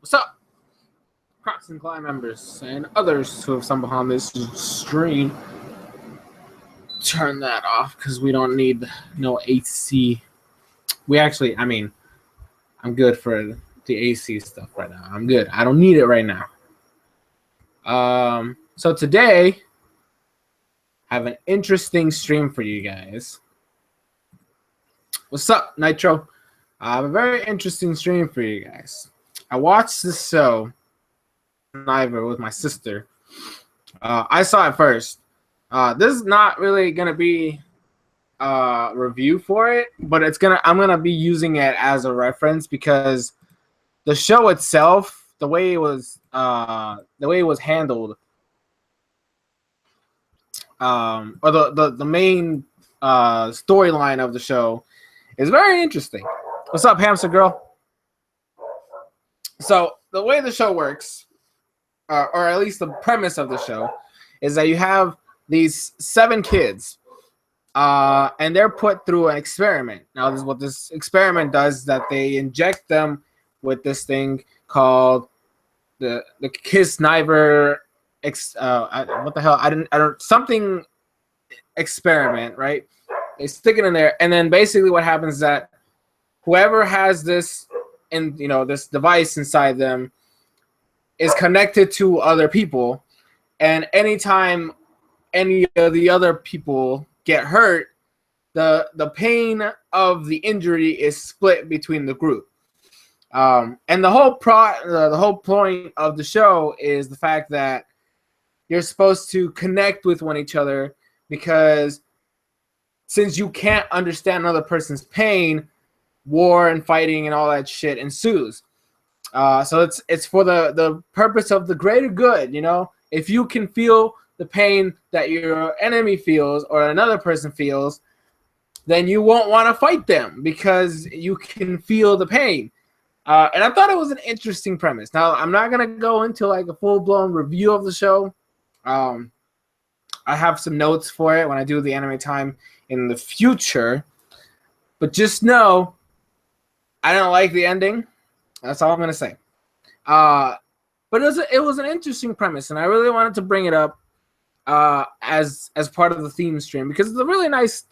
What's up, Crocs and Climb members and others who have stumbled on this stream? Turn that off because we don't need no AC. I'm good for the AC stuff right now. I'm good. I don't need it right now. So today, I have an interesting stream for you guys. What's up, Nitro? I have a very interesting stream for you guys. I watched this show, Niver, with my sister. I saw it first. This is not really gonna be a review for it, but I'm gonna be using it as a reference because the show itself, the way it was handled, or the main storyline of the show is very interesting. What's up, hamster girl? So the way the show works, or at least the premise of the show, is that you have these 7 kids, and they're put through an experiment. Now, this is what this experiment does: is that they inject them with this thing called the Kisniver what the hell? Something experiment, right? They stick it in there, and then basically what happens is that whoever has this this device inside them is connected to other people, and anytime any of the other people get hurt, the pain of the injury is split between the group. And the whole point of the show is the fact that you're supposed to connect with each other, because since you can't understand another person's pain, war and fighting and all that shit ensues. So it's for the purpose of the greater good. If you can feel the pain that your enemy feels or another person feels, then you won't want to fight them because you can feel the pain. And I thought it was an interesting premise. Now, I'm not going to go into like a full-blown review of the show. I have some notes for it when I do the anime time in the future. But just know, I don't like the ending. That's all I'm going to say. But it was an interesting premise, and I really wanted to bring it up as part of the theme stream because it's a really nice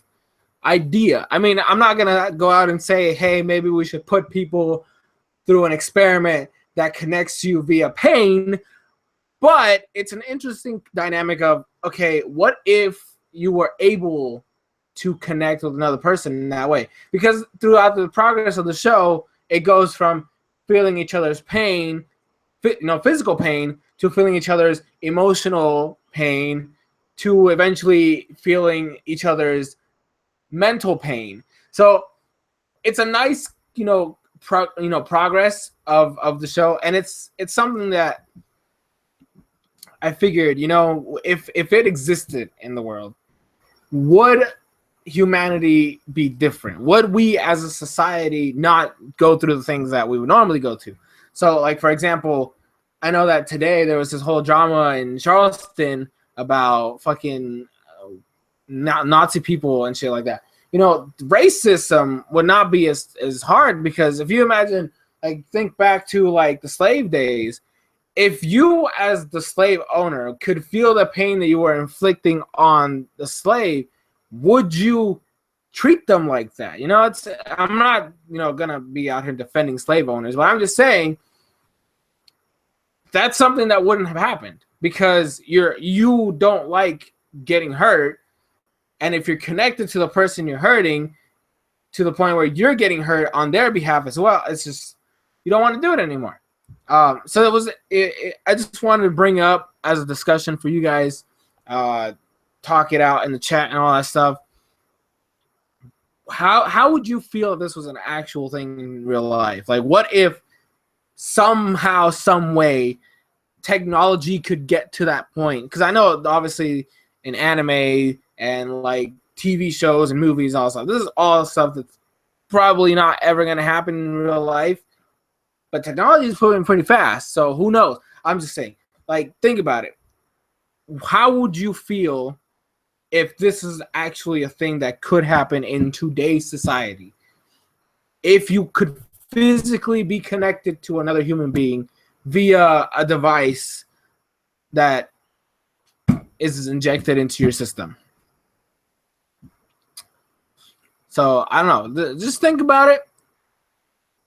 idea. I mean, I'm not going to go out and say, hey, maybe we should put people through an experiment that connects you via pain, but it's an interesting dynamic of, okay, what if you were able to connect with another person in that way? Because throughout the progress of the show, it goes from feeling each other's pain, physical pain, to feeling each other's emotional pain, to eventually feeling each other's mental pain. So it's a nice, progress of the show, and it's something that I figured, if it existed in the world, would humanity be different? Would we as a society not go through the things that we would normally go to? So, like, for example, I know that today there was this whole drama in Charleston about fucking Nazi people and shit like that. Racism would not be as hard, because if you imagine, like, think back to like the slave days, if you as the slave owner could feel the pain that you were inflicting on the slave, would you treat them like that? I'm not, gonna be out here defending slave owners, but I'm just saying that's something that wouldn't have happened because you don't like getting hurt, and if you're connected to the person you're hurting to the point where you're getting hurt on their behalf as well, it's just you don't want to do it anymore. So I just wanted to bring up as a discussion for you guys. Talk it out in the chat and all that stuff. How would you feel if this was an actual thing in real life? Like, what if somehow, some way, technology could get to that point? Because I know, obviously, in anime and like TV shows and movies, all stuff, this is all stuff that's probably not ever going to happen in real life. But technology is moving pretty fast, so who knows? I'm just saying, like, think about it. How would you feel if this is actually a thing that could happen in today's society? If you could physically be connected to another human being via a device that is injected into your system. So I don't know. Just think about it.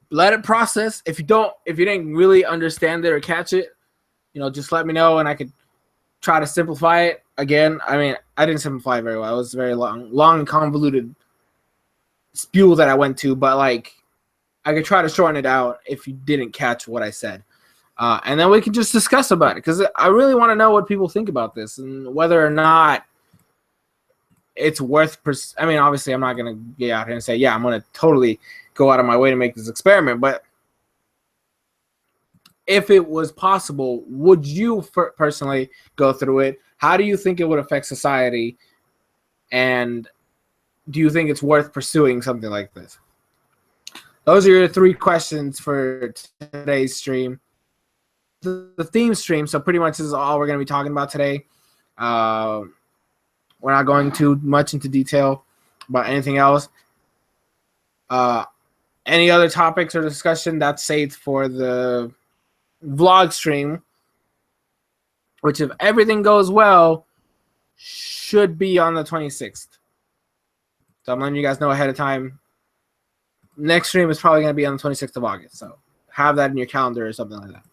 Let it process. If you didn't really understand it or catch it, just let me know and I could try to simplify it. Again, I mean, I didn't simplify it very well. It was very long and convoluted spew that I went to, but like I could try to shorten it out if you didn't catch what I said. And then we can just discuss about it, because I really want to know what people think about this and whether or not it's worth. I mean, obviously, I'm not going to get out here and say, yeah, I'm going to totally go out of my way to make this experiment. But if it was possible, would you personally go through it? How do you think it would affect society? And do you think it's worth pursuing something like this? Those are your 3 questions for today's stream. The theme stream, so pretty much this is all we're going to be talking about today. We're not going too much into detail about anything else. Any other topics or discussion, that's saved for the vlog stream, which, if everything goes well, should be on the 26th. So I'm letting you guys know ahead of time. Next stream is probably going to be on the 26th of August. So have that in your calendar or something like that.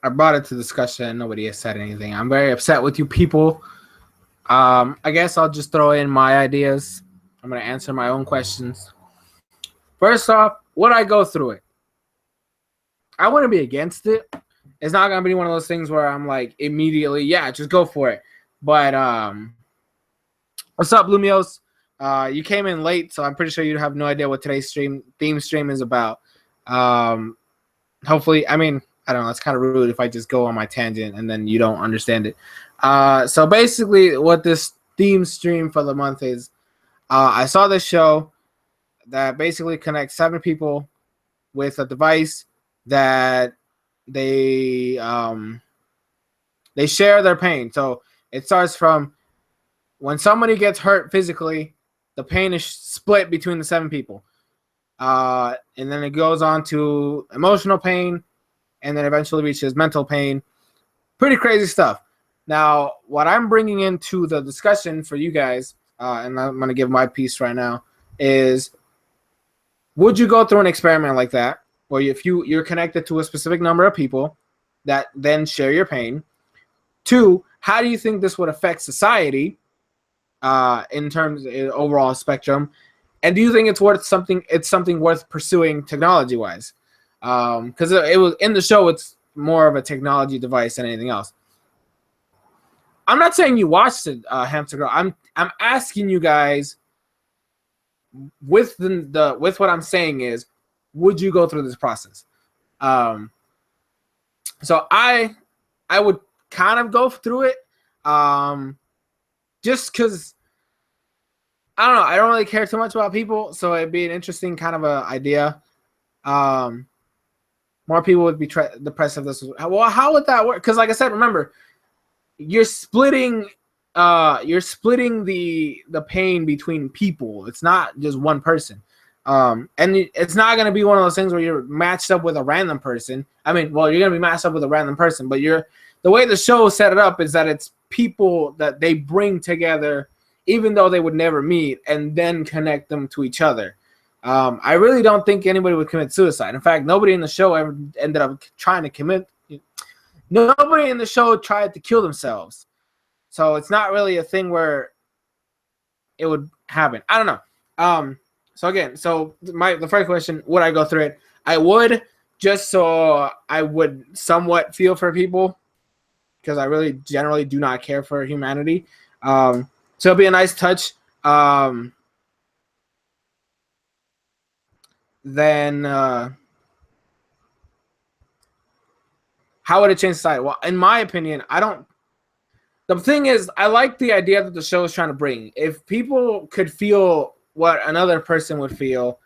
I brought it to discussion. Nobody has said anything. I'm very upset with you people. I guess I'll just throw in my ideas. I'm going to answer my own questions. First off, would I go through it? I wouldn't be against it. It's not going to be one of those things where I'm like immediately, yeah, just go for it. But what's up, Lumios? You came in late, so I'm pretty sure you have no idea what today's theme stream is about. Hopefully, I mean, I don't know. It's kind of rude if I just go on my tangent and then you don't understand it. So basically, what this theme stream for the month is, I saw this show that basically connects 7 people with a device that they share their pain. So it starts from when somebody gets hurt physically, the pain is split between the 7 people. And then it goes on to emotional pain, and then eventually reaches mental pain. Pretty crazy stuff. Now, what I'm bringing into the discussion for you guys, and I'm going to give my piece right now, is would you go through an experiment like that, where if you're connected to a specific number of people that then share your pain? 2, how do you think this would affect society in terms of overall spectrum? And do you think it's something worth pursuing technology-wise? Because it was in the show, it's more of a technology device than anything else. I'm not saying you watched it, Hamster Girl. I'm asking you guys, with with what I'm saying is, would you go through this process? So I would kind of go through it, just because I don't know. I don't really care too much about people, so it'd be an interesting kind of a idea. More people would be depressed if this was. Well, how would that work? Because, like I said, remember, you're splitting you're splitting the pain between people. It's not just one person. And it's not going to be one of those things where you're matched up with a random person. I mean, well, you're going to be matched up with a random person, but the way the show set it up is that it's people that they bring together, even though they would never meet, and then connect them to each other. I really don't think anybody would commit suicide. In fact, nobody in the show ever ended up trying to commit. Nobody in the show tried to kill themselves. So it's not really a thing where it would happen. I don't know. So again, the first question, would I go through it? I would, just so I would somewhat feel for people, because I really generally do not care for humanity. So it'll be a nice touch. Then how would it change society? Well, in my opinion, the thing is, I like the idea that the show is trying to bring. If people could feel what another person would feel,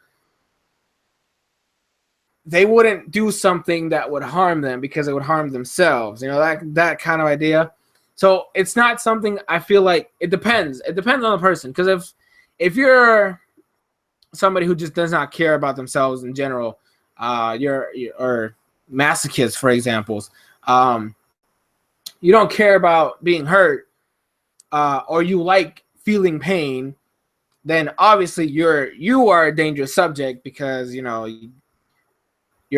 they wouldn't do something that would harm them because it would harm themselves. That kind of idea. So it's not something I feel like. It depends. It depends on the person. Because if you're somebody who just does not care about themselves in general, or masochists, for example, you don't care about being hurt, or you like feeling pain, then obviously you are a dangerous subject, because you're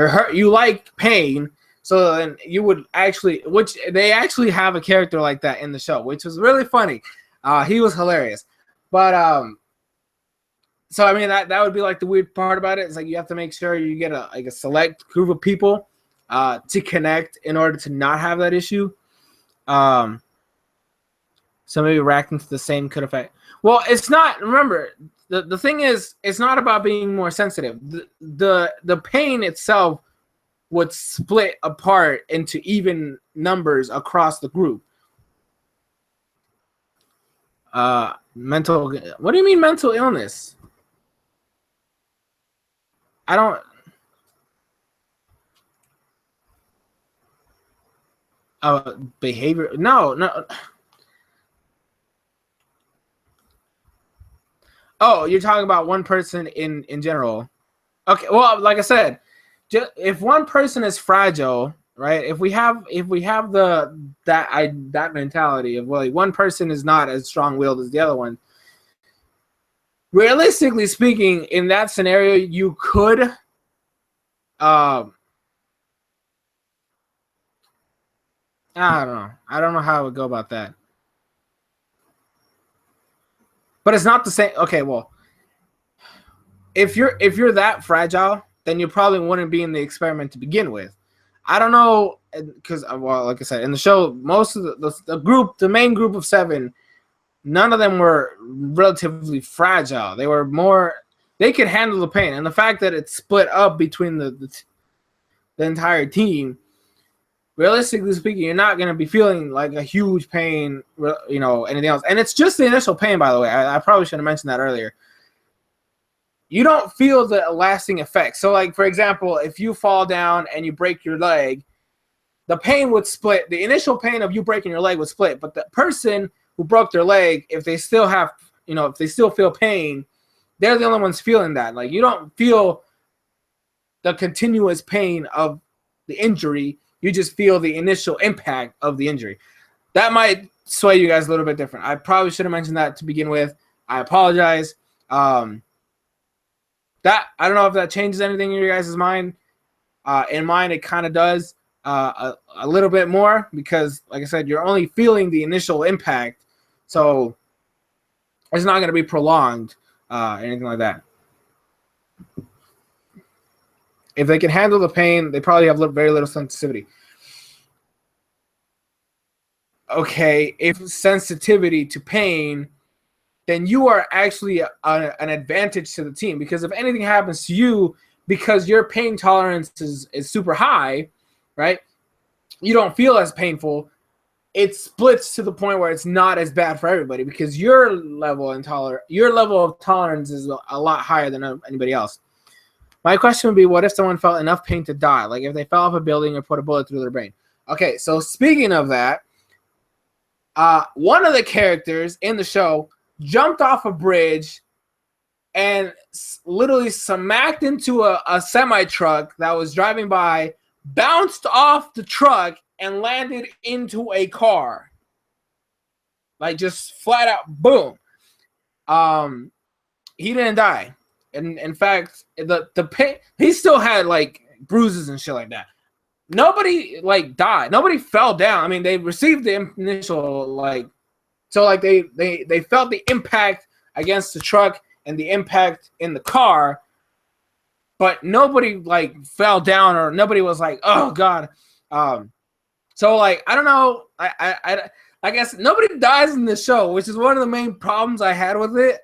hurt. You like pain, so then you would actually, which they actually have a character like that in the show, which was really funny. He was hilarious, but so I mean that would be like the weird part about it. It's like you have to make sure you get a select group of people to connect in order to not have that issue. So maybe reacting to the same could affect. Well, it's not. Remember, the thing is, it's not about being more sensitive. The pain itself would split apart into even numbers across the group. Mental. What do you mean mental illness? I don't. Behavior. No. Oh, you're talking about one person in general. Okay, well, like I said, if one person is fragile, right? If we have that mentality of, well, one person is not as strong-willed as the other one. Realistically speaking, in that scenario, you could I don't know. I don't know how I would go about that. But it's not the same. Okay, well, if you're that fragile, then you probably wouldn't be in the experiment to begin with. I don't know, because, well, like I said, in the show, most of the main group of 7, none of them were relatively fragile. They could handle the pain, and the fact that it's split up between the entire team. Realistically speaking, you're not going to be feeling like a huge pain, anything else. And it's just the initial pain, by the way. I probably should have mentioned that earlier. You don't feel the lasting effects. So, like, for example, if you fall down and you break your leg, the pain would split. The initial pain of you breaking your leg would split. But the person who broke their leg, if they still feel pain, they're the only ones feeling that. Like, you don't feel the continuous pain of the injury. You just feel the initial impact of the injury. That might sway you guys a little bit different. I probably should have mentioned that to begin with. I apologize. That I don't know if that changes anything in your guys' mind. In mine, it kind of does a little bit more, because, like I said, you're only feeling the initial impact, so it's not going to be prolonged, anything like that. If they can handle the pain, they probably have very little sensitivity. Okay, if sensitivity to pain, then you are actually an advantage to the team, because if anything happens to you, because your pain tolerance is super high, right? You don't feel as painful. It splits to the point where it's not as bad for everybody, because your level of tolerance is a lot higher than anybody else. My question would be, what if someone felt enough pain to die? Like if they fell off a building or put a bullet through their brain. Okay, so speaking of that, One of the characters in the show jumped off a bridge and literally smacked into a semi-truck that was driving by, bounced off the truck, and landed into a car. Like, just flat out, boom. He didn't die. And in fact, the pain, he still had like bruises and shit like that. Nobody like died. Nobody fell down. I mean, they received the initial like, so like they felt the impact against the truck and the impact in the car, but nobody like fell down or nobody was like, oh god. So like I don't know. I guess nobody dies in the show, which is one of the main problems I had with it.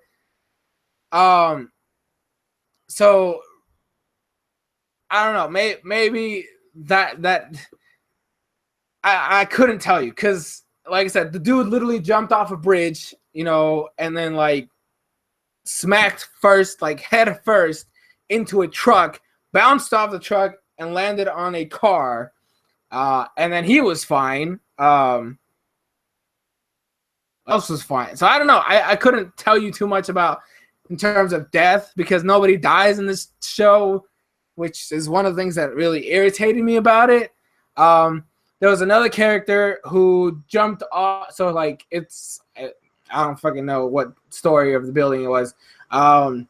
So I don't know. Maybe that I couldn't tell you because, like I said, the dude literally jumped off a bridge, you know, and then like smacked first, like head first, into a truck, bounced off the truck, and landed on a car. And then he was fine. Else was fine. So I don't know. I couldn't tell you too much about in terms of death because nobody dies in this show, which is one of the things that really irritated me about it. There was another character who jumped off. So like I don't fucking know what story of the building it was. But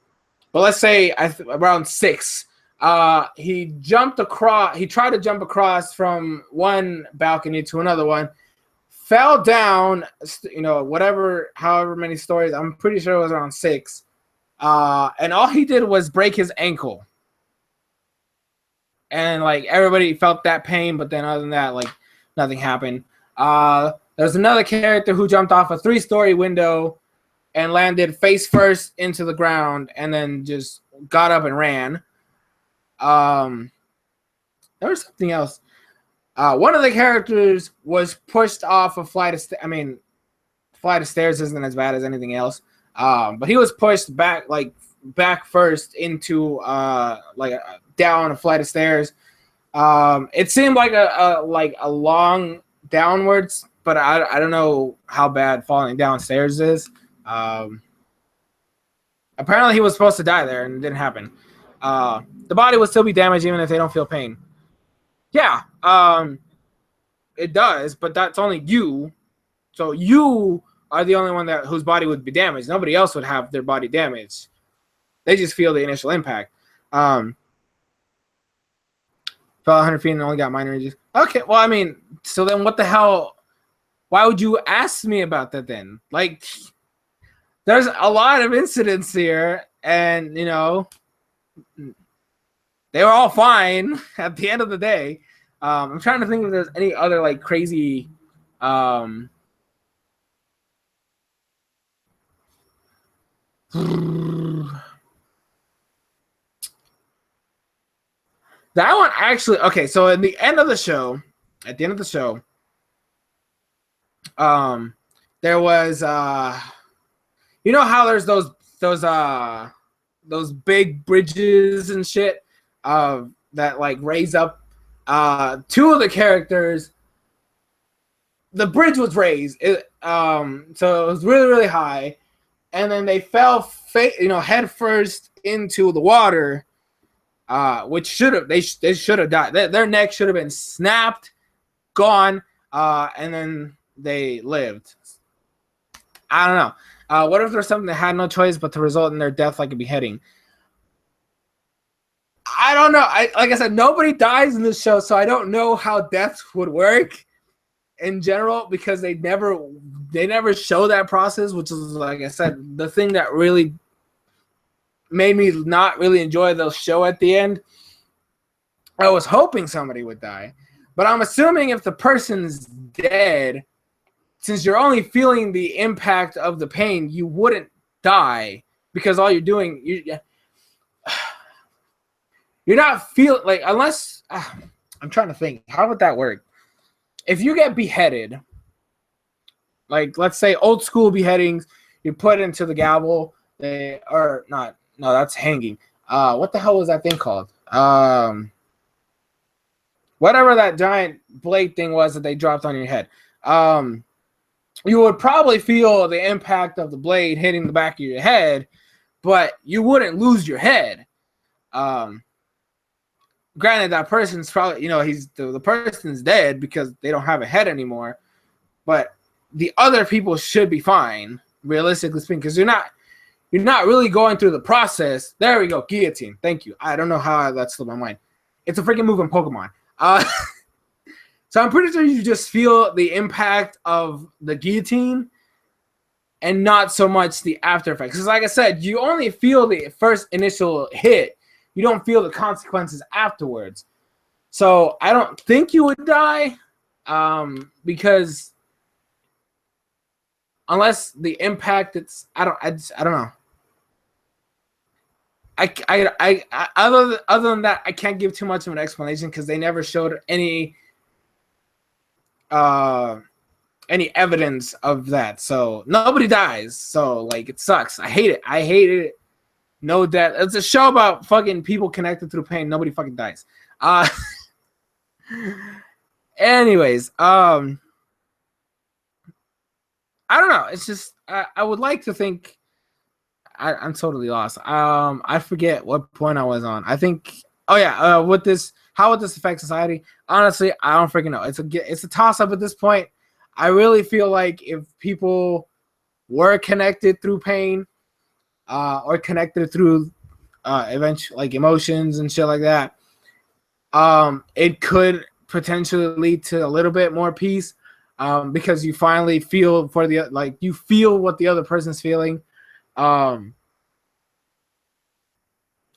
let's say around 6. He jumped across. He tried to jump across from one balcony to another one. Fell down, you know, however many stories. I'm pretty sure it was around 6. And all he did was break his ankle. And like everybody felt that pain, but then other than that, like nothing happened. There's another character who jumped off a 3-story window and landed face first into the ground, and then just got up and ran. There was something else. One of the characters was pushed off a flight of stairs. I mean, flight of stairs isn't as bad as anything else. But he was pushed back first into down a flight of stairs. It seemed like a long downwards, but I don't know how bad falling downstairs is. Apparently he was supposed to die there and it didn't happen. The body will still be damaged even if they don't feel pain. Yeah, it does, but that's only you. So you are the only one whose body would be damaged. Nobody else would have their body damaged. They just feel the initial impact. Fell 100 feet and only got minor injuries. Okay, well, I mean, so then what the hell? Why would you ask me about that then? Like, there's a lot of incidents here, and, you know, they were all fine at the end of the day. I'm trying to think if there's any other, like, crazy... That one actually okay. So at the end of the show, there was you know how there's those big bridges and shit that like raise up. 2 of the characters, the bridge was raised, so it was really high, and then they fell head first into the water. Which they should have died. Their neck should have been snapped, gone, and then they lived. I don't know. What if there's something that had no choice but to result in their death, like a beheading? I don't know. Like I said, nobody dies in this show, so I don't know how deaths would work in general because they never show that process, which is, like I said, the thing that really made me not really enjoy the show at the end. I was hoping somebody would die, but I'm assuming if the person's dead, since you're only feeling the impact of the pain, you wouldn't die because all you're doing, you're not feeling like, unless I'm trying to think, how would that work? If you get beheaded, like let's say old school beheadings, you put into the gavel, or not. No, that's hanging. What the hell was that thing called? Whatever that giant blade thing was that they dropped on your head. you would probably feel the impact of the blade hitting the back of your head, but you wouldn't lose your head. Granted, that person's probably, he's the person's dead because they don't have a head anymore, but the other people should be fine, realistically speaking, because you're not really going through the process. There we go, guillotine. Thank you. I don't know how that slipped my mind. It's a freaking moving Pokemon. So I'm pretty sure you just feel the impact of the guillotine and not so much the after effects. Because like I said, you only feel the first initial hit. You don't feel the consequences afterwards. So I don't think you would die because unless the impact, I don't know. I other than that, I can't give too much of an explanation because they never showed any evidence of that. So nobody dies. So like it sucks. I hate it. I hate it. No death. It's a show about fucking people connected through pain. Nobody fucking dies. Anyways, I don't know. It's just I would like to think I'm totally lost. I forget what point I was on. I think how would this affect society? Honestly, I don't freaking know. It's a toss up at this point. I really feel like if people were connected through pain, or connected through eventually like emotions and shit like that, it could potentially lead to a little bit more peace, because you finally feel you feel what the other person's feeling. I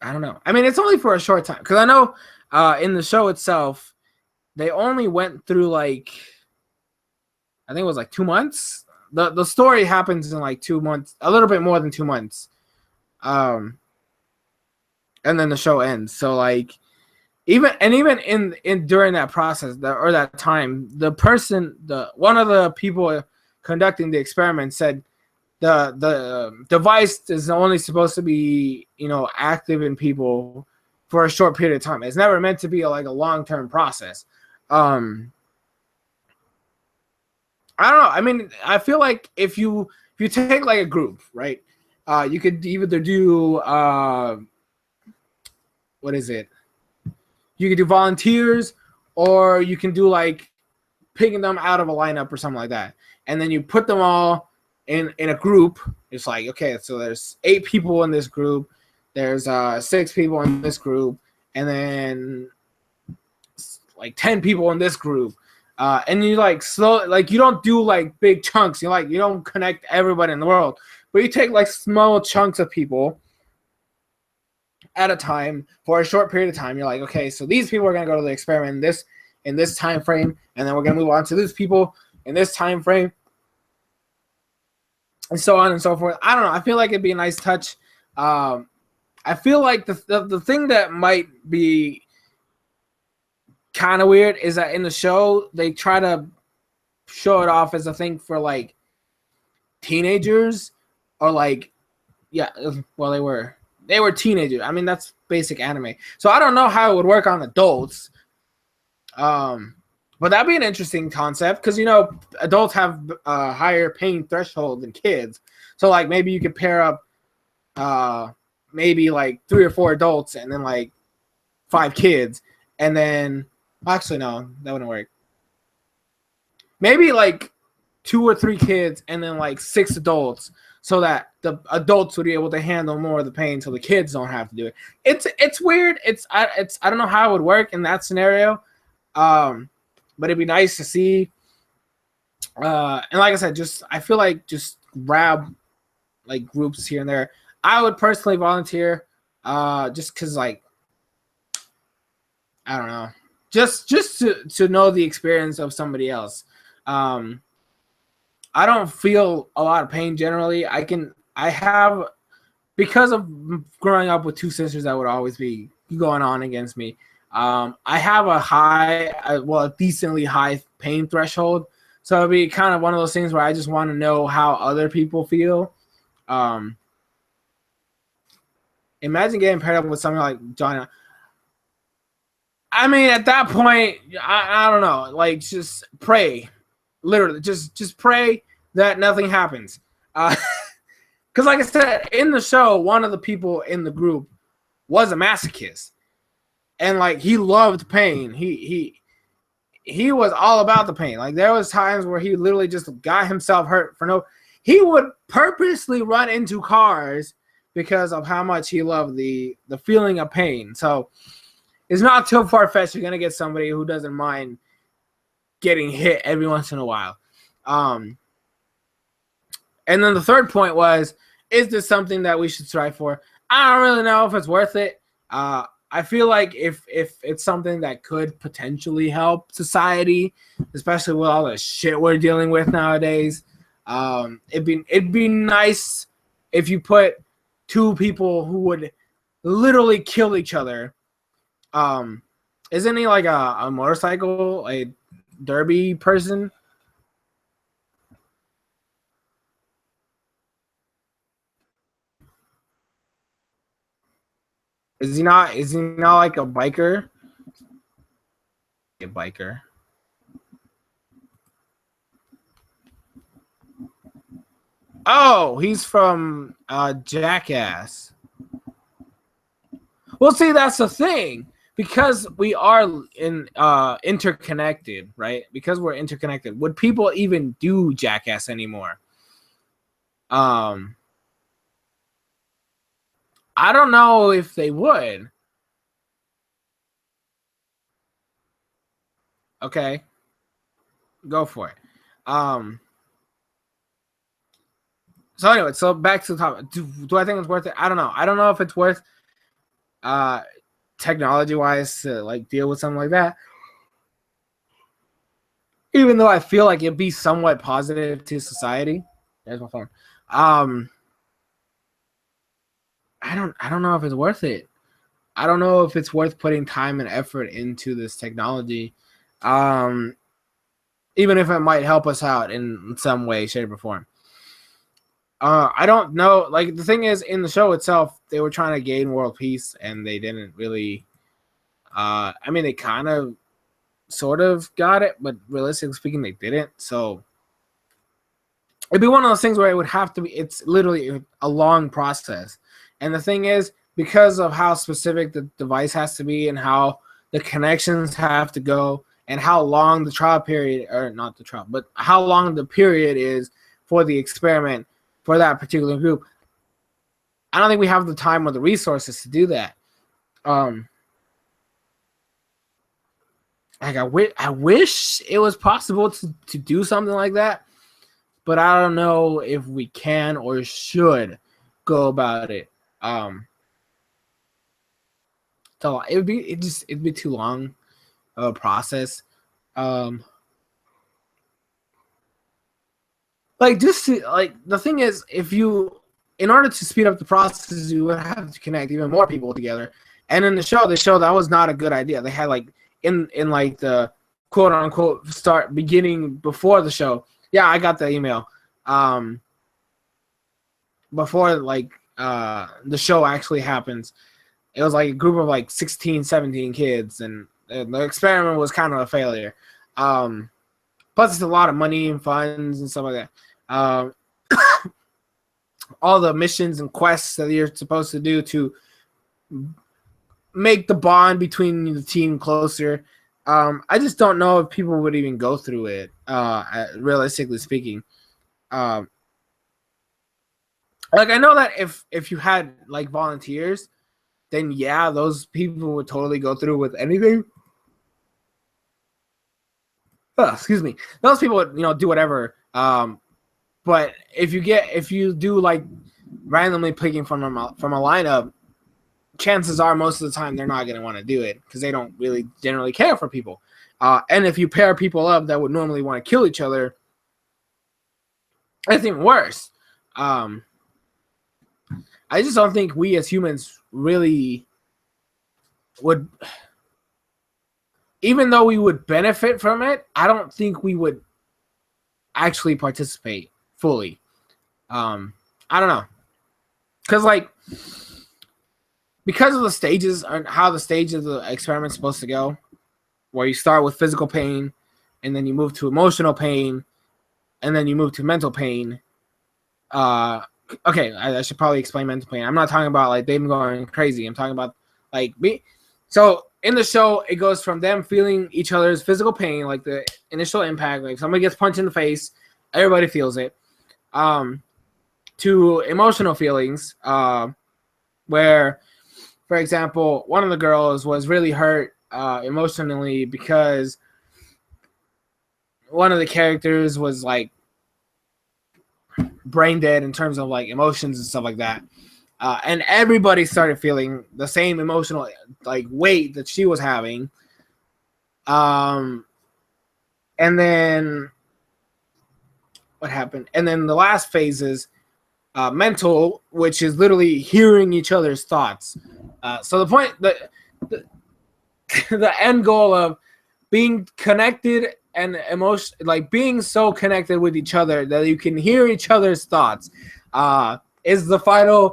don't know. I mean, it's only for a short time because I know in the show itself, they only went through I think it was 2 months. The story happens in 2 months, a little bit more than 2 months. And then the show ends. So even in during that process or that time, one of the people conducting the experiment said the device is only supposed to be active in people for a short period of time. It's never meant to be a long-term process. I don't know. I mean, I feel like if you take a group, right? You could either do what is it? You could do volunteers, or you can do picking them out of a lineup or something like that, and then you put them all in a group. It's okay, so there's 8 people in this group, there's 6 people in this group, and then 10 people in this group. And you slow, you don't do big chunks. You don't connect everybody in the world, but you take small chunks of people at a time for a short period of time. You're okay, so these people are gonna go to the experiment in this time frame, and then we're gonna move on to these people in this time frame, and so on and so forth. I don't know. I feel like it'd be a nice touch. I feel like the thing that might be kind of weird is that in the show they try to show it off as a thing for teenagers, or they were teenagers. I mean, that's basic anime, so I don't know how it would work on adults, but that'd be an interesting concept because adults have a higher pain threshold than kids, so maybe you could pair up maybe 3 or 4 adults and then 5 kids, and then actually, no, that wouldn't work. Maybe 2 or 3 kids and then 6 adults, so that the adults would be able to handle more of the pain, so the kids don't have to do it. It's weird. I don't know how it would work in that scenario, but it'd be nice to see. And like I said, I feel just grab groups here and there. I would personally volunteer, just because I don't know. Just to know the experience of somebody else. I don't feel a lot of pain generally. I have, because of growing up with 2 sisters that would always be going on against me. I have a decently high pain threshold. So it'd be kind of one of those things where I just want to know how other people feel. Imagine getting paired up with something like Johnny. I mean, at that point, I don't know. Just pray. Literally, just pray that nothing happens. Because like I said, in the show, one of the people in the group was a masochist. And like he loved pain. He was all about the pain. Like there was times where he literally just got himself hurt for no. He would purposely run into cars because of how much he loved the feeling of pain. So it's not too far-fetched. You're gonna get somebody who doesn't mind getting hit every once in a while. And then the third point was, is this something that we should strive for? I don't really know if it's worth it. I feel like if it's something that could potentially help society, especially with all the shit we're dealing with nowadays, it'd be nice if you put two people who would literally kill each other. Isn't he like a motorcycle, a derby person? Is he not like a biker? A biker. Oh, he's from Jackass. Well, see, that's the thing. Because we are interconnected, right? Because we're interconnected, would people even do Jackass anymore? I don't know if they would. Okay. Go for it. So anyway, so back to the topic. Do I think it's worth it? I don't know. I don't know if it's worth technology-wise to like deal with something like that. Even though I feel like it'd be somewhat positive to society. There's my phone. I don't know if it's worth it. I don't know if it's worth putting time and effort into this technology. Even if it might help us out in some way, shape, or form. I don't know. Like, the thing is, in the show itself, they were trying to gain world peace, and they didn't really. I mean, they kind of, sort of got it, but realistically speaking, they didn't. So it'd be one of those things where it would have to be. It's literally a long process, and the thing is, because of how specific the device has to be, and how the connections have to go, and how long the trial period, or not the trial, but how long the period is for the experiment for that particular group, I don't think we have the time or the resources to do that. Like I wish it was possible to do something like that, but I don't know if we can or should go about it. So it'd be too long of a process. Like, just to, like, the thing is, in order to speed up the process, you would have to connect even more people together. And in the show, they showed that was not a good idea. They had like in like the quote unquote beginning before the show. Yeah, I got the email. Before like the show actually happens, it was like a group of like 16, 17 kids, and the experiment was kind of a failure. Plus, it's a lot of money and funds and stuff like that. All the missions and quests that you're supposed to do to make the bond between the team closer. I just don't know if people would even go through it, realistically speaking. Like, I know that if you had like volunteers, then yeah, those people would totally go through with anything. Excuse me. Those people would, do whatever. But if you do like randomly picking from a lineup, chances are most of the time they're not going to want to do it because they don't really generally care for people. And if you pair people up that would normally want to kill each other, it's even worse. I just don't think we as humans really would, even though we would benefit from it, I don't think we would actually participate fully. I don't know. Because of the stages and how the stage of the experiment's supposed to go, where you start with physical pain and then you move to emotional pain and then you move to mental pain. Okay, I should probably explain mental pain. I'm not talking about like them going crazy. I'm talking about like me. So in the show, it goes from them feeling each other's physical pain, like the initial impact, like somebody gets punched in the face, everybody feels it, to emotional feelings, where, for example, one of the girls was really hurt emotionally because one of the characters was like brain dead in terms of like emotions and stuff like that. And everybody started feeling the same emotional like weight that she was having. And then what happened? And then the last phase is mental, which is literally hearing each other's thoughts. So the point, the end goal of being connected and emotion, like being so connected with each other that you can hear each other's thoughts, is the final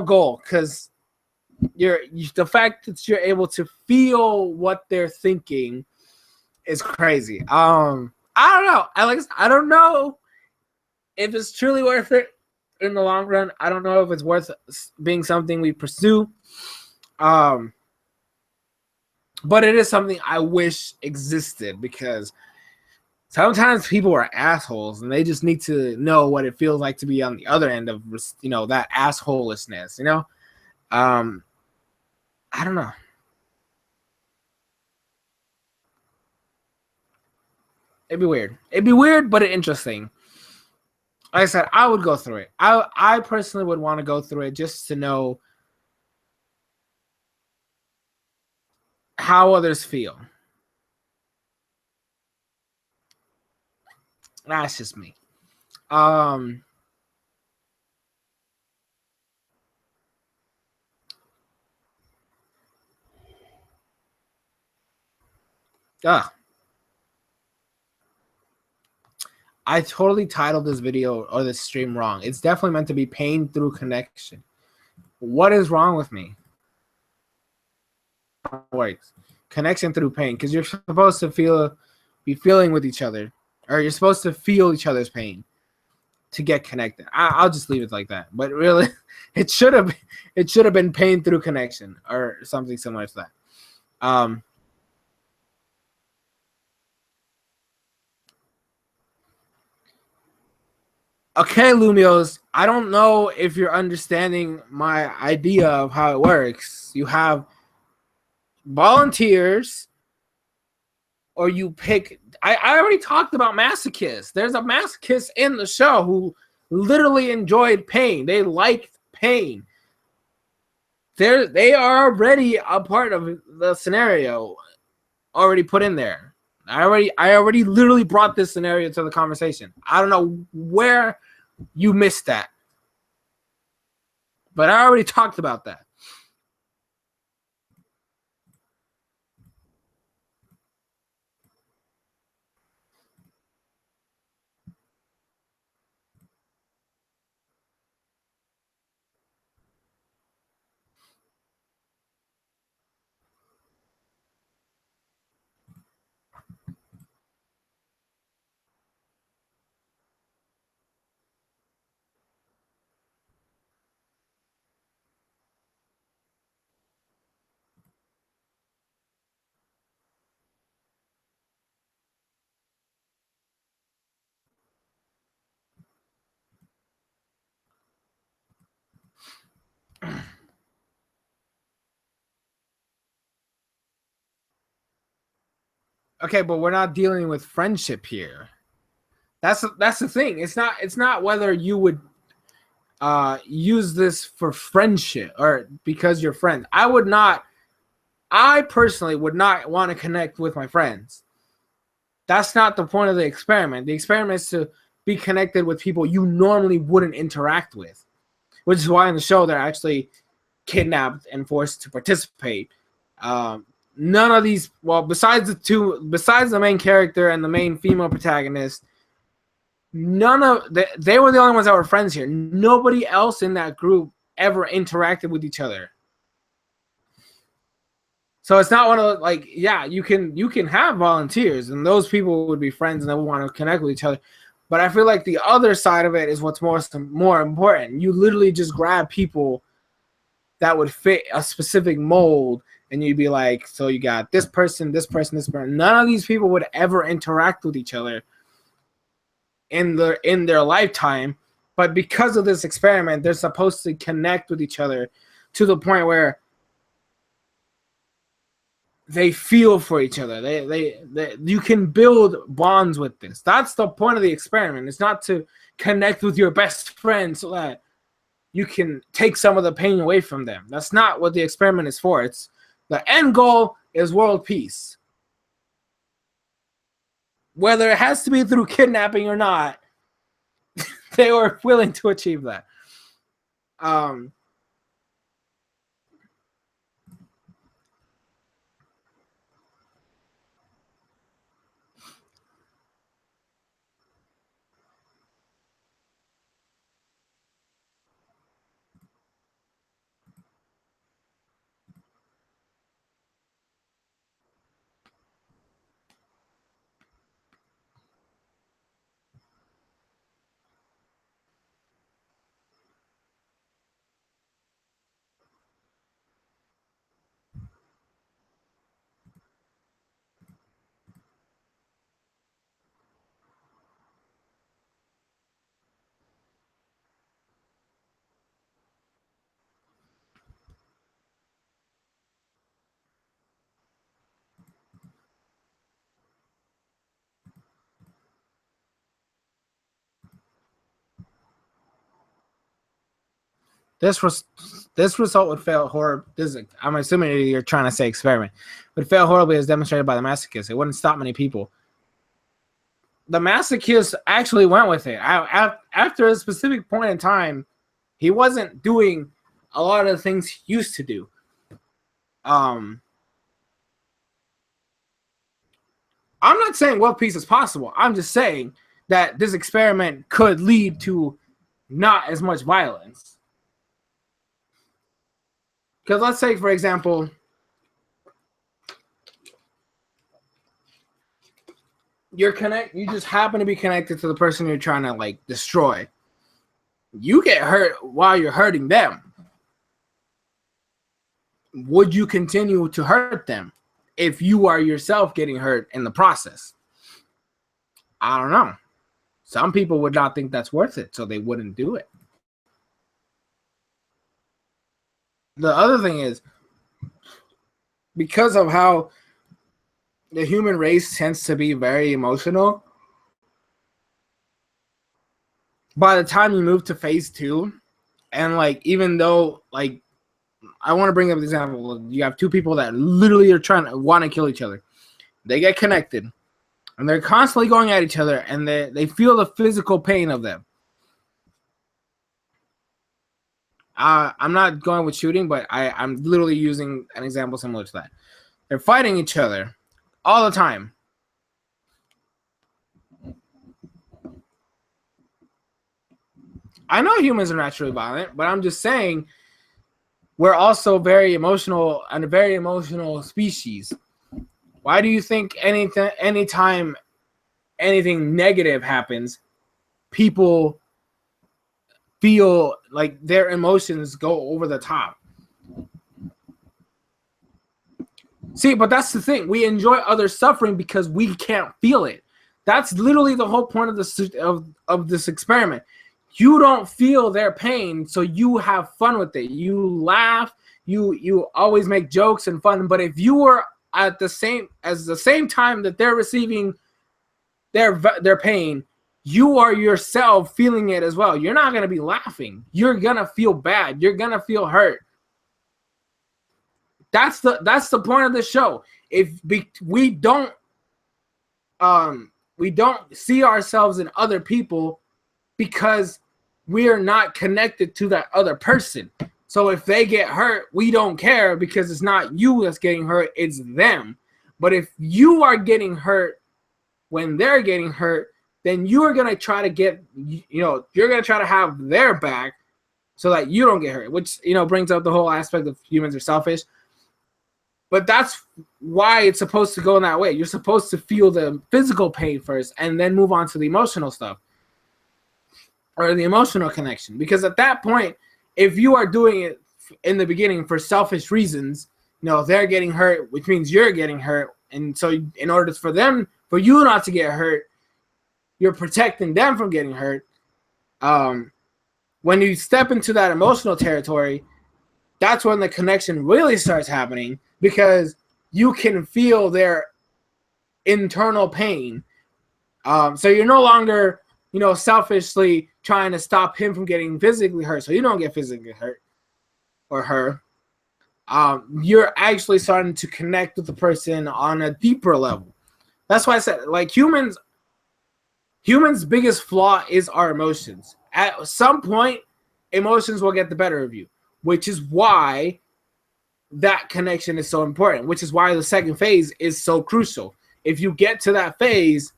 goal. Because the fact that you're able to feel what they're thinking is crazy. I don't know. I don't know if it's truly worth it in the long run. I don't know if it's worth being something we pursue. But it is something I wish existed, because sometimes people are assholes and they just need to know what it feels like to be on the other end of, that assholishness, I don't know. It'd be weird. It'd be weird, but interesting. Like I said, I would go through it. I personally would want to go through it just to know how others feel. That's just me. I totally titled this video or this stream wrong. It's definitely meant to be pain through connection. What is wrong with me? Works. Connection through pain, because you're supposed to be feeling with each other, or you're supposed to feel each other's pain to get connected. I'll just leave it like that. But really, it should have been pain through connection or something similar to that. Okay, Lumios, I don't know if you're understanding my idea of how it works. You have volunteers, or you pick. I already talked about masochists. There's a masochist in the show who literally enjoyed pain. They liked pain. They are already a part of the scenario already put in there. I already literally brought this scenario to the conversation. I don't know where you missed that, but I already talked about that. Okay, but we're not dealing with friendship here. That's the thing. It's not whether you would use this for friendship or because you're friends. I personally would not want to connect with my friends. That's not the point of the experiment. The experiment is to be connected with people you normally wouldn't interact with, which is why in the show they're actually kidnapped and forced to participate. None of these, well, besides the main character and the main female protagonist, they were the only ones that were friends here. Nobody else in that group ever interacted with each other. So it's not one of the, like, yeah, you can have volunteers, and those people would be friends and they would want to connect with each other. But I feel like the other side of it is what's more important. You literally just grab people that would fit a specific mold, and you'd be like, so you got this person, this person, this person. None of these people would ever interact with each other in their lifetime, but because of this experiment, they're supposed to connect with each other to the point where they feel for each other. They you can build bonds with this. That's the point of the experiment. It's not to connect with your best friend so that you can take some of the pain away from them. That's not what the experiment is for. It's the end goal is world peace. Whether it has to be through kidnapping or not, they were willing to achieve that. This result would fail horribly. I'm assuming you're trying to say experiment. Would fail horribly as demonstrated by the masochist. It wouldn't stop many people. The masochist actually went with it. After a specific point in time, he wasn't doing a lot of the things he used to do. I'm not saying world peace is possible. I'm just saying that this experiment could lead to not as much violence. Because let's say, for example, you just happen to be connected to the person you're trying to like destroy. You get hurt while you're hurting them. Would you continue to hurt them if you are yourself getting hurt in the process? I don't know. Some people would not think that's worth it, so they wouldn't do it. The other thing is, because of how the human race tends to be very emotional, by the time you move to phase 2, and like, even though, like, I want to bring up the example, you have two people that literally are want to kill each other. They get connected, and they're constantly going at each other, and they feel the physical pain of them. I'm not going with shooting, but I'm literally using an example similar to that. They're fighting each other all the time. I know humans are naturally violent, but I'm just saying we're also very emotional and a very emotional species. Why do you think anytime anything negative happens, people feel like their emotions go over the top? See, but that's the thing. We enjoy others suffering because we can't feel it. That's literally the whole point of this experiment. You don't feel their pain, so you have fun with it. You laugh. You always make jokes and fun. But if you were at the same time that they're receiving their pain, you are yourself feeling it as well. You're not gonna be laughing. You're gonna feel bad. You're gonna feel hurt. That's the point of the show. If we don't see ourselves in other people because we are not connected to that other person. So if they get hurt, we don't care because it's not you that's getting hurt, it's them. But if you are getting hurt when they're getting hurt, then you are gonna try to you're gonna try to have their back so that you don't get hurt, which brings up the whole aspect of humans are selfish. But that's why it's supposed to go in that way. You're supposed to feel the physical pain first and then move on to the emotional stuff or the emotional connection. Because at that point, if you are doing it in the beginning for selfish reasons, they're getting hurt, which means you're getting hurt. And so in order for you not to get hurt, you're protecting them from getting hurt. When you step into that emotional territory, that's when the connection really starts happening, because you can feel their internal pain. So you're no longer, selfishly trying to stop him from getting physically hurt so you don't get physically hurt or her. You're actually starting to connect with the person on a deeper level. That's why I said, like, humans' biggest flaw is our emotions. At some point, emotions will get the better of you, which is why that connection is so important, which is why the second phase is so crucial. If you get to that phase,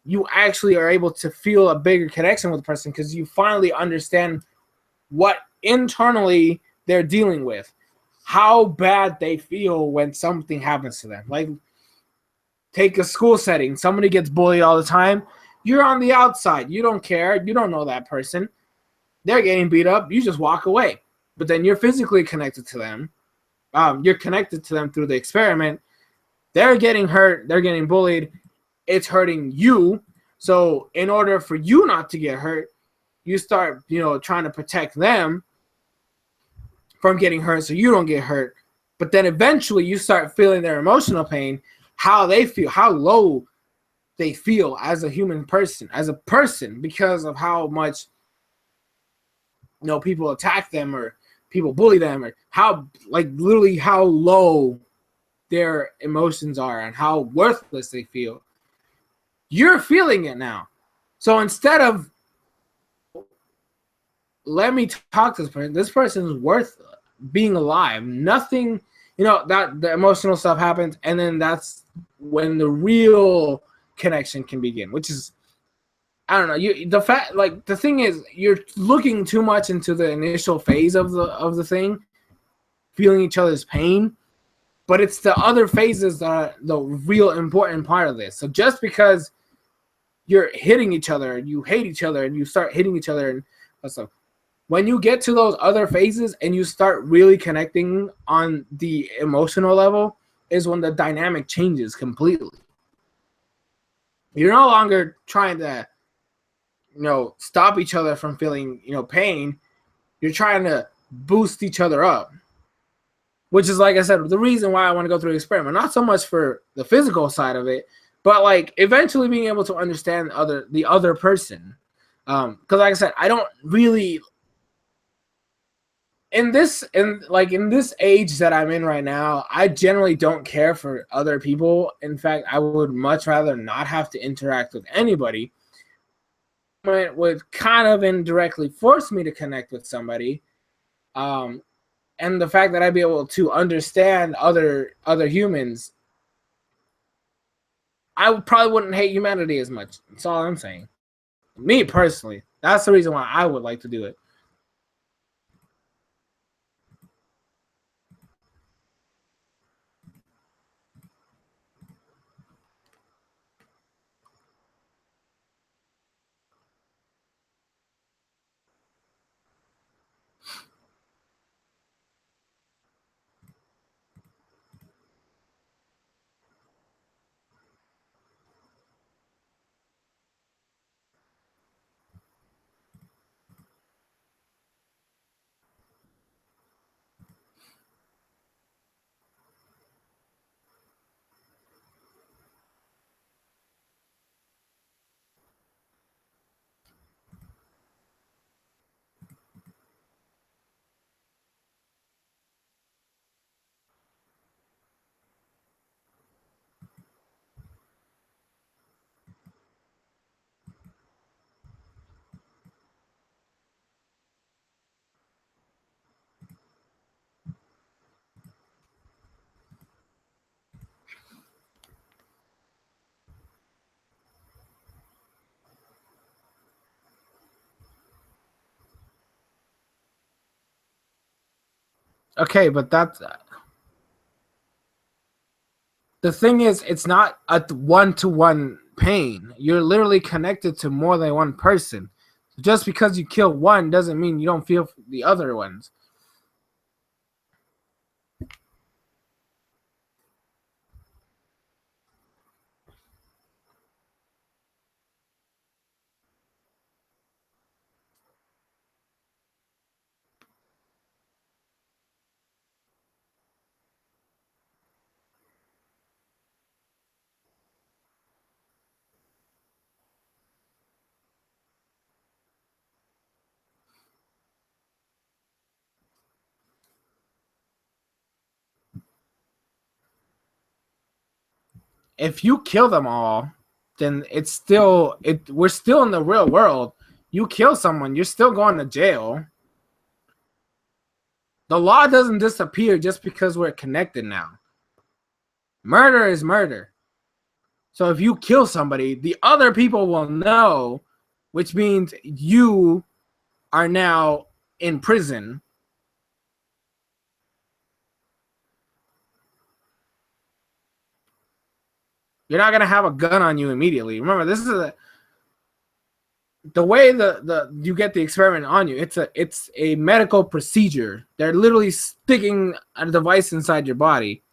you actually are able to feel a bigger connection with the person because you finally understand what internally they're dealing with, how bad they feel when something happens to them. Like, take a school setting. Somebody gets bullied all the time. You're on the outside. You don't care. You don't know that person. They're getting beat up. You just walk away. But then you're physically connected to them. You're connected to them through the experiment. They're getting hurt. They're getting bullied. It's hurting you. So in order for you not to get hurt, you start, trying to protect them from getting hurt so you don't get hurt. But then eventually you start feeling their emotional pain, how they feel, how low they feel as a human person, because of how much, people attack them or people bully them, or how, like, literally how low their emotions are and how worthless they feel. You're feeling it now. So instead of, let me talk to this person is worth being alive. Nothing, that the emotional stuff happens, and then that's when the real connection can begin, which is, I don't know. The thing is, you're looking too much into the initial phase of the thing, feeling each other's pain, but it's the other phases that are the real important part of this. So just because you're hitting each other and you hate each other and you start hitting each other and stuff, when you get to those other phases and you start really connecting on the emotional level, is when the dynamic changes completely. You're no longer trying to, stop each other from feeling, pain. You're trying to boost each other up, which is, like I said, the reason why I want to go through the experiment. Not so much for the physical side of it, but like eventually being able to understand the other person. Because like I said, I don't really, in this age that I'm in right now, I generally don't care for other people. In fact, I would much rather not have to interact with anybody. It would kind of indirectly force me to connect with somebody. And the fact that I'd be able to understand other humans, I probably wouldn't hate humanity as much. That's all I'm saying. Me personally, that's the reason why I would like to do it. Okay, but that's The thing is, it's not a one-to-one pain. You're literally connected to more than one person. Just because you kill one doesn't mean you don't feel the other ones. If you kill them all, then it's still we're still in the real world. You kill someone, you're still going to jail. The law doesn't disappear just because we're connected now. Murder is murder. So if you kill somebody, the other people will know, which means you are now in prison. You're not gonna have a gun on you immediately. Remember, this is the way the you get the experiment on you. It's a medical procedure. They're literally sticking a device inside your body.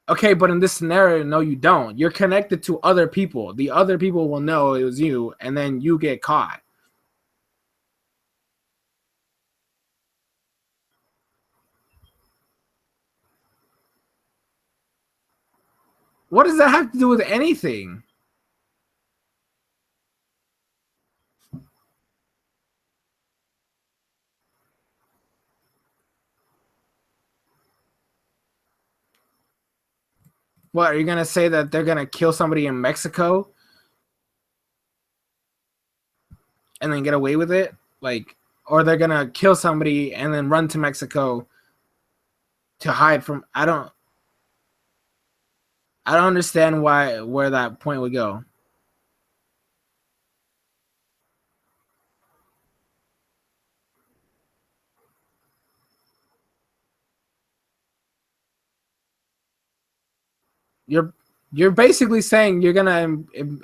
Okay, but in this scenario, no, you don't. You're connected to other people. The other people will know it was you, and then you get caught. What does that have to do with anything? What, are you gonna say that they're gonna kill somebody in Mexico and then get away with it? Like, or they're gonna kill somebody and then run to Mexico to hide from I don't understand where that point would go. You're you're basically saying you're gonna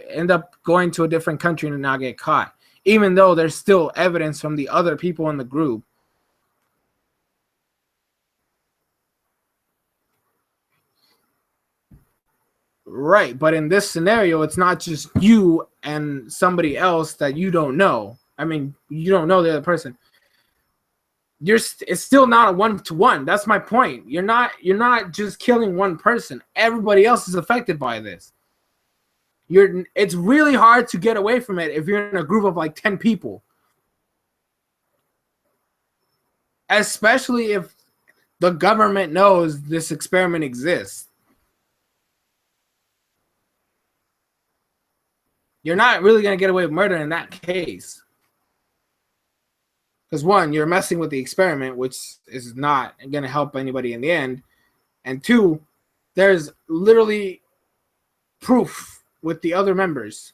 end up going to a different country and not get caught, even though there's still evidence from the other people in the group. Right, but in this scenario, it's not just you and somebody else that you don't know. I mean, you don't know the other person. It's still not a one-to-one. That's my point. You're not just killing one person. Everybody else is affected by this. It's really hard to get away from it if you're in a group of like 10 people. Especially if the government knows this experiment exists. You're not really going to get away with murder in that case. Because one, you're messing with the experiment, which is not going to help anybody in the end. And two, there's literally proof with the other members.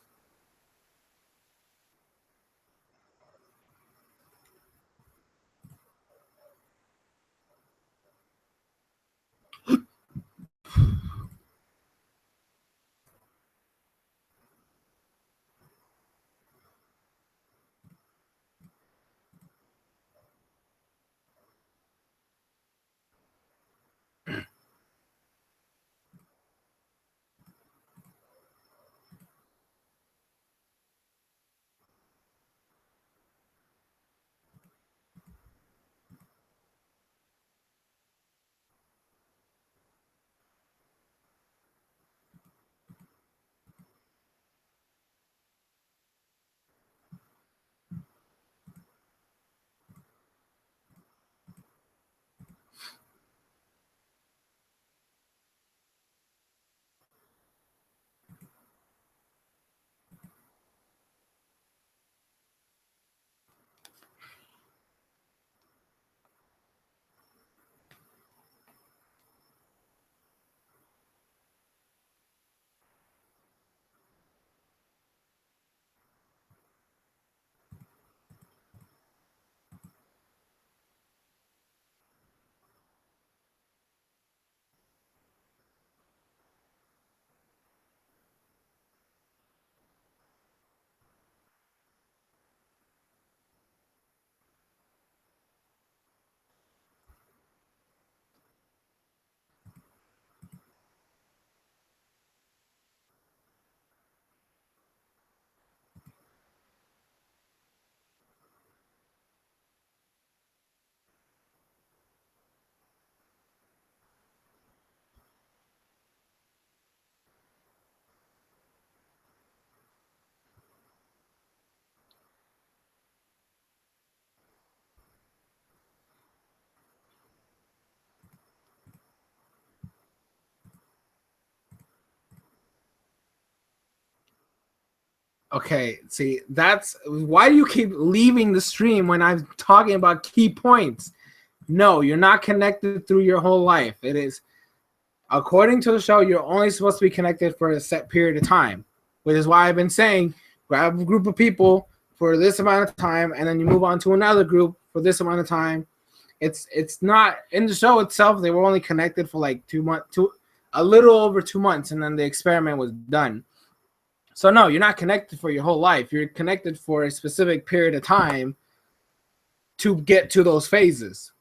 Okay, see, that's why do you keep leaving the stream when I'm talking about key points? No, you're not connected through your whole life. It is, according to the show, you're only supposed to be connected for a set period of time, which is why I've been saying grab a group of people for this amount of time, and then you move on to another group for this amount of time. It's not in the show itself. They were only connected for like 2 months, a little over 2 months, and then the experiment was done. So no, you're not connected for your whole life. You're connected for a specific period of time to get to those phases.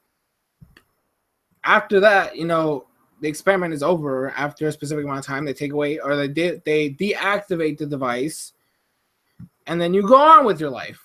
After that, the experiment is over. After a specific amount of time, they take away or they deactivate the device, and then you go on with your life.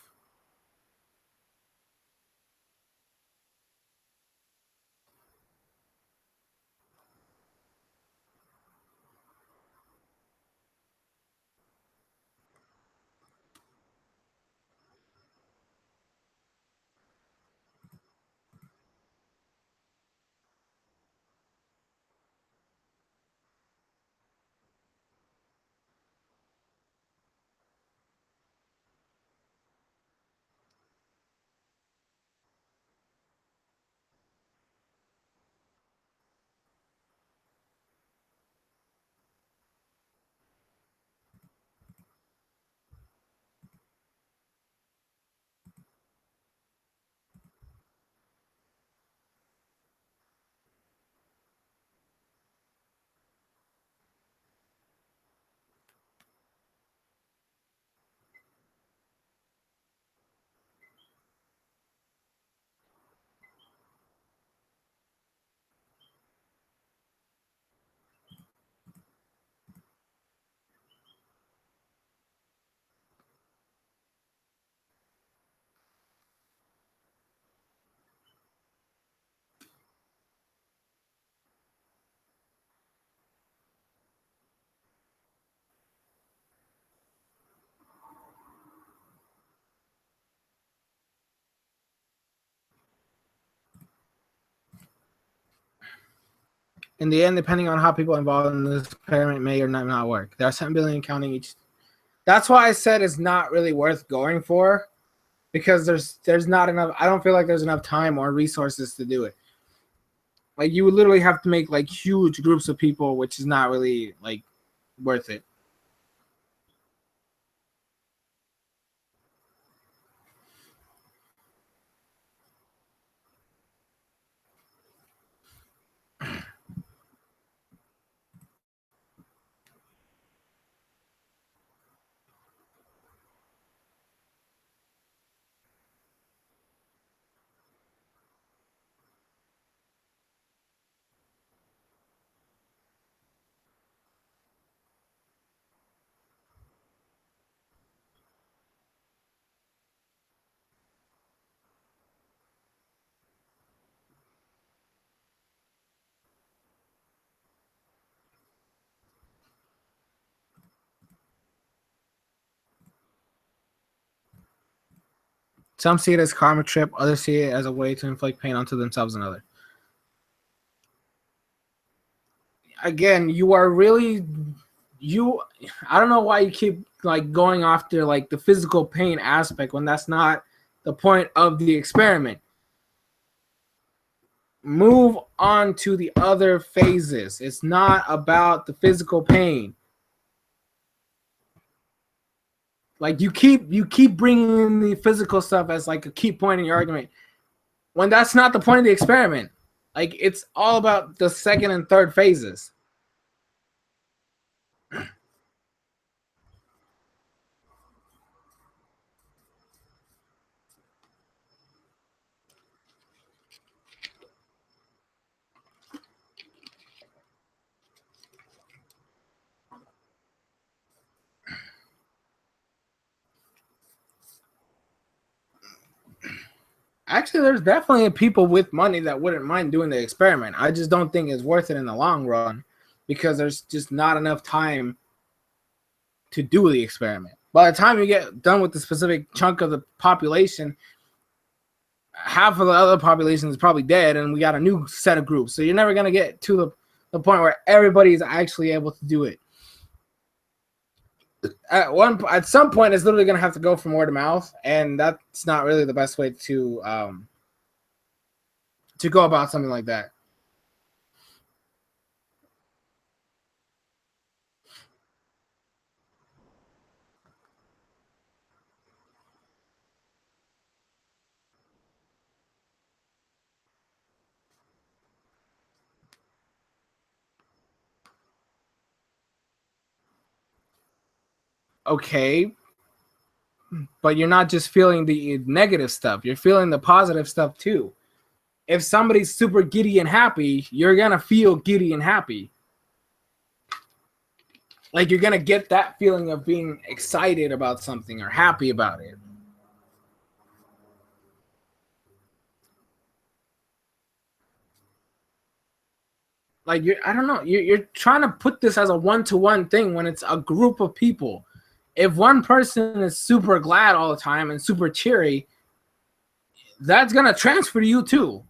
In the end, depending on how people involved in this experiment may or not work. There are 7 billion counting each. That's why I said it's not really worth going for, because there's not enough. I don't feel like there's enough time or resources to do it. Like, you would literally have to make like huge groups of people, which is not really like worth it. Some see it as karma trip, others see it as a way to inflict pain onto themselves and others. Again, you are really I don't know why you keep like going after like the physical pain aspect when that's not the point of the experiment. Move on to the other phases. It's not about the physical pain. Like, you keep bringing in the physical stuff as like a key point in your argument when that's not the point of the experiment. Like, it's all about the second and third phases. Actually, there's definitely people with money that wouldn't mind doing the experiment. I just don't think it's worth it in the long run because there's just not enough time to do the experiment. By the time you get done with the specific chunk of the population, half of the other population is probably dead, and we got a new set of groups. So you're never going to get to the point where everybody is actually able to do it. At some point, it's literally gonna have to go from word of mouth, and that's not really the best way to go about something like that. Okay, but you're not just feeling the negative stuff; you're feeling the positive stuff too. If somebody's super giddy and happy, you're gonna feel giddy and happy. Like you're gonna get that feeling of being excited about something or happy about it. Like I don't know, you're trying to put this as a one-to-one thing when it's a group of people. If one person is super glad all the time and super cheery, that's gonna transfer to you too.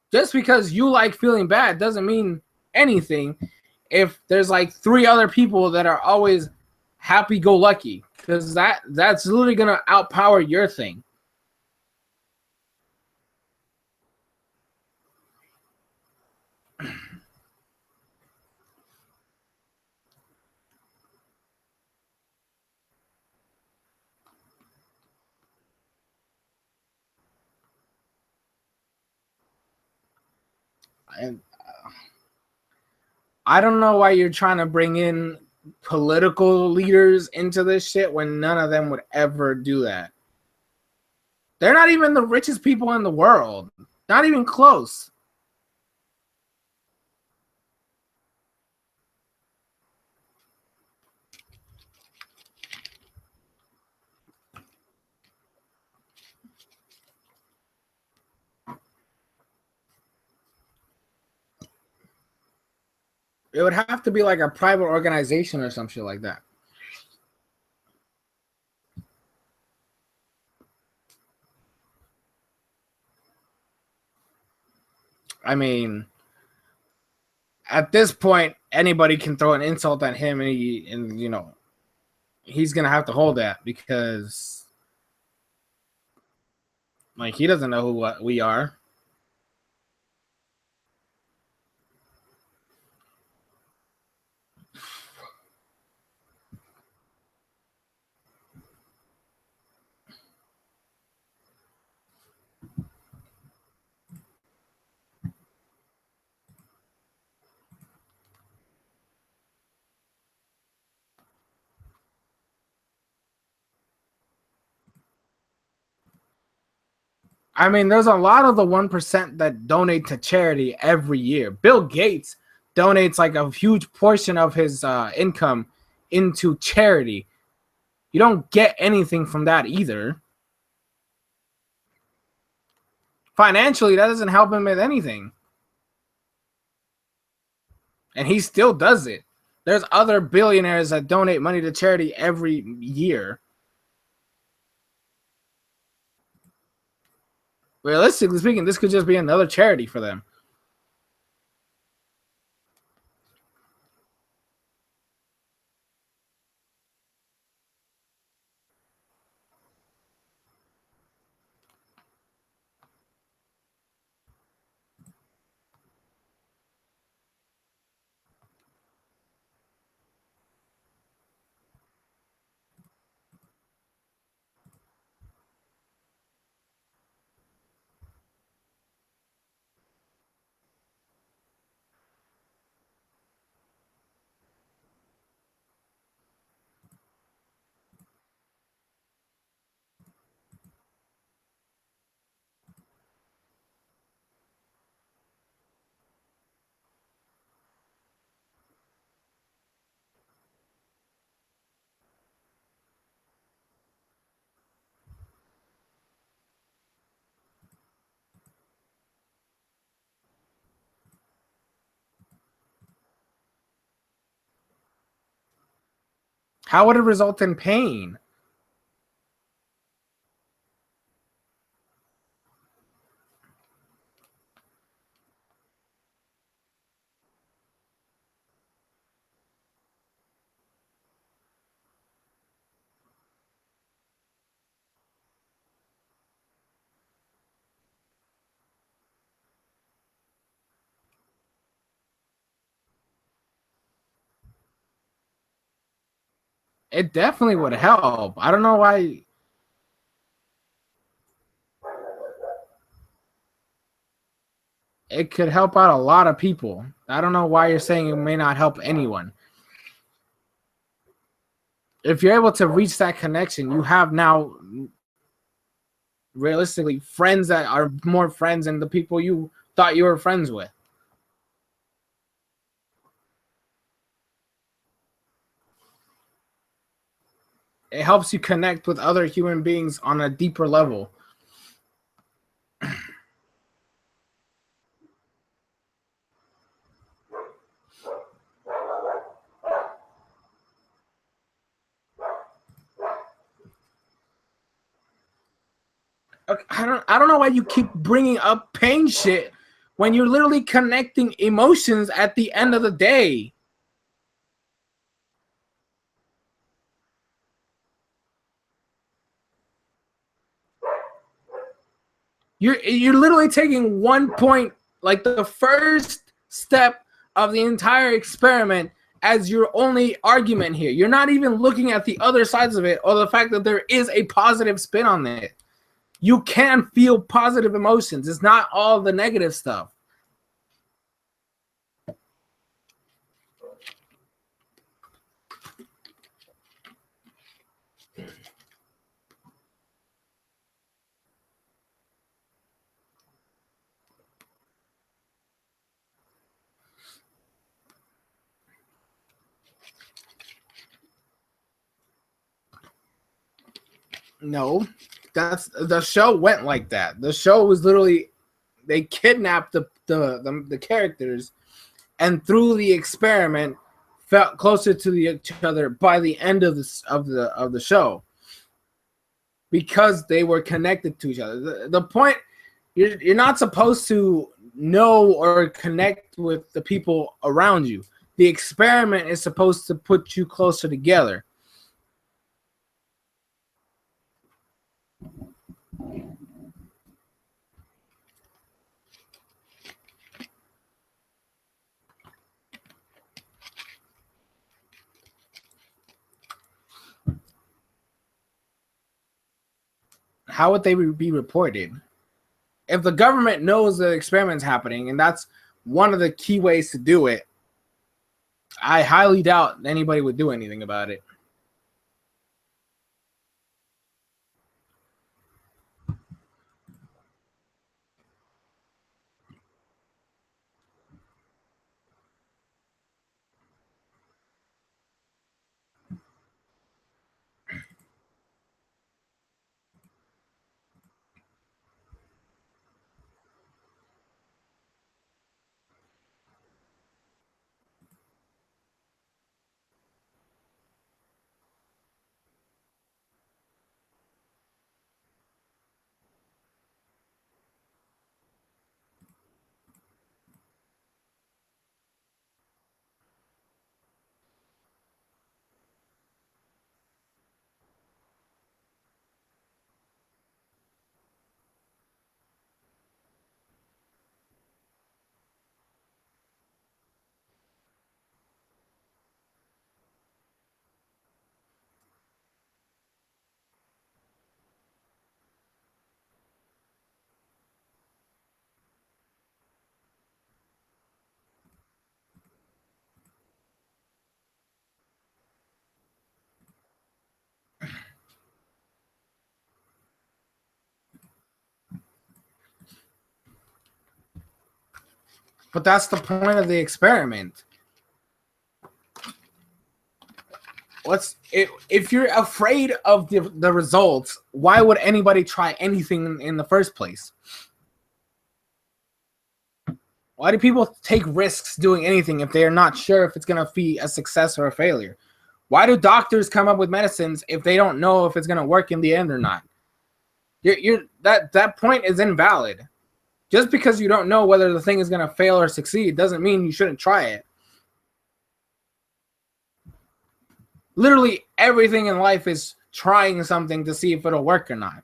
Just because you like feeling bad doesn't mean anything if there's like three other people that are always happy-go-lucky, because that's literally gonna outpower your thing. And I don't know why you're trying to bring in political leaders into this shit when none of them would ever do that. They're not even the richest people in the world. Not even close. It would have to be like a private organization or some shit like that. I mean, at this point, anybody can throw an insult at him, and you know, he's gonna have to hold that because, like, he doesn't know who we are. I mean, there's a lot of the 1% that donate to charity every year. Bill Gates donates like a huge portion of his income into charity. You don't get anything from that either. Financially, that doesn't help him with anything. And he still does it. There's other billionaires that donate money to charity every year. Realistically speaking, this could just be another charity for them. How would it result in pain? It definitely would help. I don't know why. It could help out a lot of people. I don't know why you're saying it may not help anyone. If you're able to reach that connection, you have now realistically friends that are more friends than the people you thought you were friends with. It helps you connect with other human beings on a deeper level. I don't know why you keep bringing up pain shit when you're literally connecting emotions at the end of the day. You're literally taking one point, like the first step of the entire experiment, as your only argument here. You're not even looking at the other sides of it or the fact that there is a positive spin on it. You can feel positive emotions. It's not all the negative stuff. No, that's the show went like that. The show was literally they kidnapped the characters, and through the experiment, felt closer to each other by the end of the show because they were connected to each other. The point you're not supposed to know or connect with the people around you. The experiment is supposed to put you closer together. How would they be reported? If the government knows the experiment's happening, and that's one of the key ways to do it, I highly doubt anybody would do anything about it. But that's the point of the experiment. If you're afraid of the results, why would anybody try anything in the first place? Why do people take risks doing anything if they are not sure if it's going to be a success or a failure? Why do doctors come up with medicines if they don't know if it's going to work in the end or not? That point is invalid. Just because you don't know whether the thing is going to fail or succeed doesn't mean you shouldn't try it. Literally everything in life is trying something to see if it'll work or not.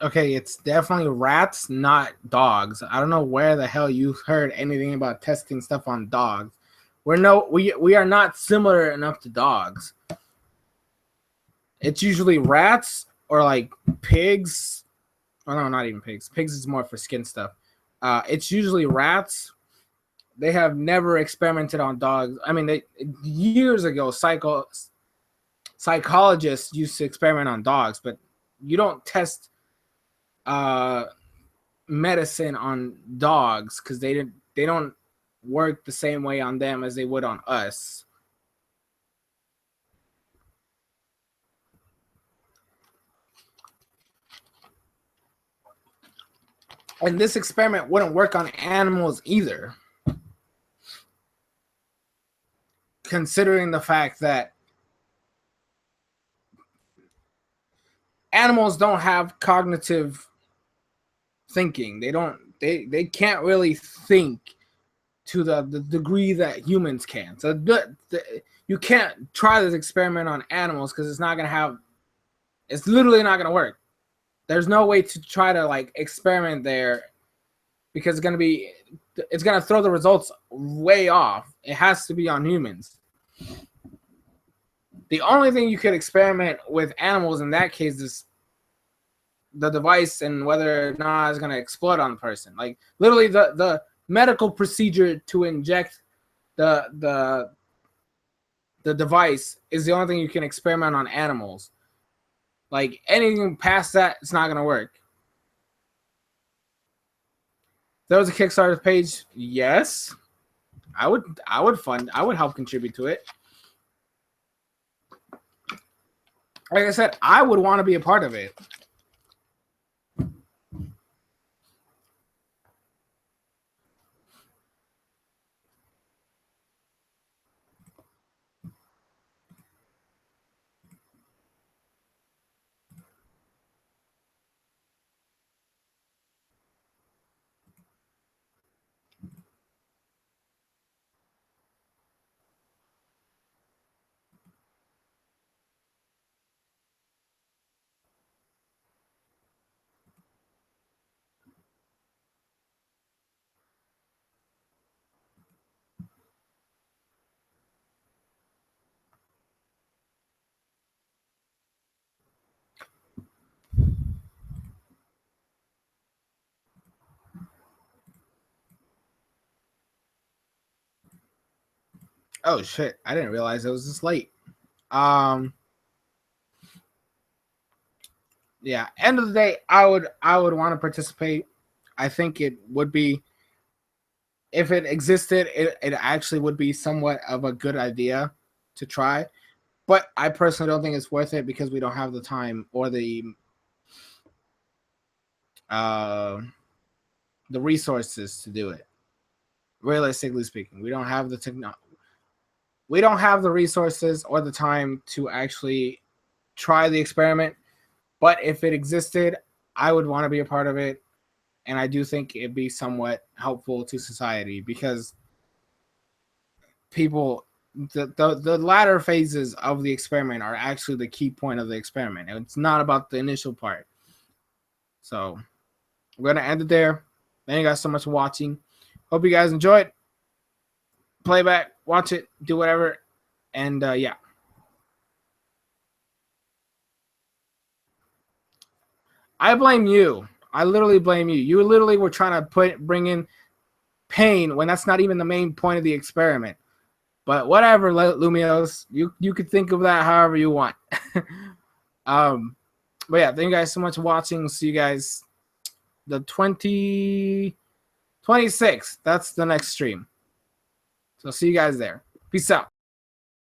Okay, it's definitely rats, not dogs. I don't know where the hell you heard anything about testing stuff on dogs. We are not similar enough to dogs. It's usually rats or like pigs. Oh no, not even pigs. Pigs is more for skin stuff. It's usually rats. They have never experimented on dogs. I mean, years ago, psychologists used to experiment on dogs, but you don't test medicine on dogs because they don't work the same way on them as they would on us. And this experiment wouldn't work on animals either, considering the fact that animals don't have cognitive thinking. They can't really think to the degree that humans can. So you can't try this experiment on animals because it's literally not going to work. There's no way to try to like experiment there because it's going to throw the results way off. It has to be on humans. The only thing you could experiment with animals in that case is the device and whether or not it's going to explode on the person. Like literally the medical procedure to inject the device is the only thing you can experiment on animals. Like anything past that, it's not going to work. There was a Kickstarter page. Yes, I would help contribute to it. Like I said, I would want to be a part of it. Oh shit! I didn't realize it was this late. Yeah. End of the day, I would want to participate. I think it would be, if it existed, it actually would be somewhat of a good idea to try. But I personally don't think it's worth it because we don't have the time or the resources to do it. Realistically speaking, we don't have the technology. We don't have the resources or the time to actually try the experiment. But if it existed, I would want to be a part of it. And I do think it'd be somewhat helpful to society because people, the latter phases of the experiment are actually the key point of the experiment. And it's not about the initial part. So we're going to end it there. Thank you guys so much for watching. Hope you guys enjoyed. Playback, watch it, do whatever. And yeah. I blame you. I literally blame you. You literally were trying to bring in pain when that's not even the main point of the experiment. But whatever, Lumios. You could think of that however you want. But yeah, thank you guys so much for watching. See you guys the 26th. That's the next stream. So see you guys there. Peace out.